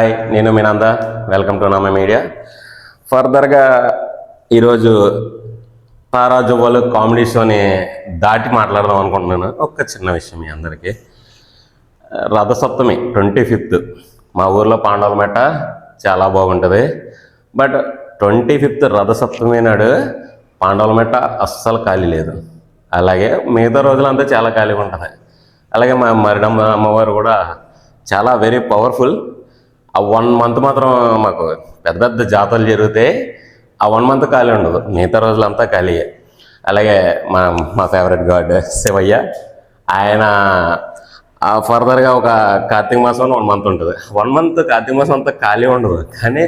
Hi, నేను మీ నంద. Welcome to నామ media. ఫర్దర్గా ఈరోజు తారాజువ్వలు కామెడీ షోని దాటి మాట్లాడదాం అనుకుంటున్నాను. ఒక చిన్న విషయం మీ అందరికీ. రథసప్తమి 25th మా ఊర్లో పాండవలమెట్ట చాలా బాగుంటుంది. బట్ 25th రథసప్తమి నాడు పాండవలమెట్ట అస్సలు ఖాళీ లేదు. అలాగే మిగతా రోజులంతా చాలా ఖాళీగా ఉంటుంది. అలాగే మా మరిడమ్మ అమ్మవారు కూడా చాలా వెరీ పవర్ఫుల్. ఆ 1 month మాత్రం మాకు పెద్ద పెద్ద జాతరలు జరుగుతాయి. ఆ 1 month ఖాళీ ఉండదు, మిగతా రోజులంతా ఖాళీయే. అలాగే మా మా ఫేవరెట్ గాడ్ శివయ్య, ఆయన ఫర్దర్గా ఒక కార్తీక మాసం 1 month ఉంటుంది. 1 month కార్తీక మాసం అంతా ఖాళీ ఉండదు, కానీ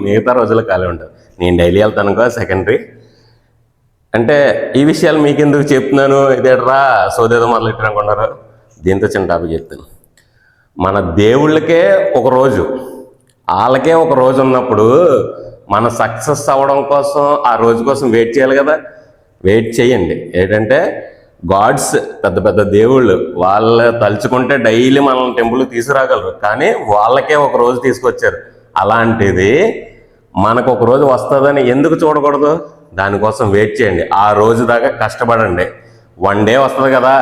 మిగతా రోజులు ఖాళీ ఉంటుంది. నేను డైలీ వెళ్తాను అనుకో, సెకండరీ. అంటే ఈ విషయాలు మీకు ఎందుకు చెప్తున్నాను, ఇదేట్రా సోదేదో మొదలెట్టారు అనుకున్నారు. దీంతో చిన్న టాపిక్ చెప్తాను. మన దేవుళ్ళకే ఒక రోజు, వాళ్ళకే ఒక రోజు ఉన్నప్పుడు మన సక్సెస్ అవ్వడం కోసం ఆ రోజు కోసం వెయిట్ చేయాలి కదా. వెయిట్ చేయండి. ఏంటంటే గాడ్స్ పెద్ద పెద్ద దేవుళ్ళు, వాళ్ళు తలుచుకుంటే డైలీ మనల్ని టెంపుల్కి తీసుకురాగలరు, కానీ వాళ్ళకే ఒక రోజు తీసుకొచ్చారు. అలాంటిది మనకు ఒక రోజు వస్తుందని ఎందుకు చూడకూడదు? దానికోసం వెయిట్ చేయండి. ఆ రోజు దాకా కష్టపడండి. 1 day వస్తుంది కదా,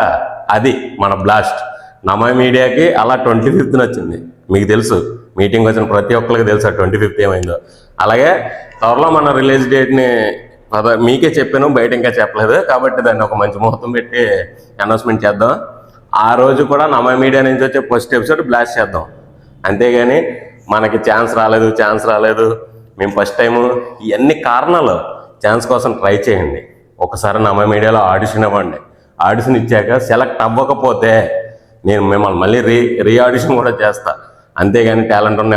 అది మన బ్లాస్ట్. నమ మీడియాకి అలా 25th వచ్చింది. మీకు తెలుసు, మీటింగ్ వచ్చిన ప్రతి ఒక్కరికి తెలుసు ఆ 25th ఏమైందో. అలాగే త్వరలో మన రిలీజ్ డేట్ని మీకే చెప్పాను, బయట ఇంకా చెప్పలేదు. కాబట్టి దాన్ని ఒక మంచి ముహూర్తం పెట్టి అనౌన్స్మెంట్ చేద్దాం. ఆ రోజు కూడా నమ మీడియా నుంచి వచ్చే ఫస్ట్ ఎపిసోడ్ బ్లాస్ట్ చేద్దాం. అంతేగాని మనకి ఛాన్స్ రాలేదు, మేము ఫస్ట్ టైము, ఇవన్నీ కారణాలు. ఛాన్స్ కోసం ట్రై చేయండి. ఒకసారి నమ మీడియాలో ఆడిషన్ ఇవ్వండి. ఆడిషన్ ఇచ్చాక సెలెక్ట్ అవ్వకపోతే నేను మిమ్మల్ని మళ్ళీ రీ ఆడిషన్ కూడా చేస్తా. అంతేగాని టాలెంట్ ఉన్న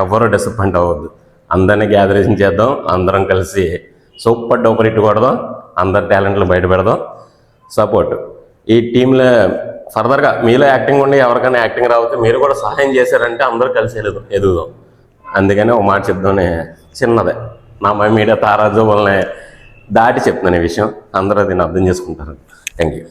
ఎవ్వరూ డిసప్పాయింట్ అవ్వద్దు. అందరినీ గ్యాదరేషన్ చేద్దాం, అందరం కలిసి సూపర్ డూపర్ హిట్ కొడదాం, అందరి టాలెంట్లు బయట పెడదాం. సపోర్ట్ ఈ టీంలో ఫర్దర్గా మీలో యాక్టింగ్ ఉండి ఎవరికైనా యాక్టింగ్ రాకపోతే మీరు కూడా సహాయం చేశారంటే అందరూ కలిసి ఎదుగుదాం. అందుకని ఒక మాట చెప్దామని, చిన్నదే, నా మీడియా తారాజు వల్లనే దాటి చెప్తున్నాను ఈ విషయం. అందరూ దీన్ని అర్థం చేసుకుంటారు. Thank you.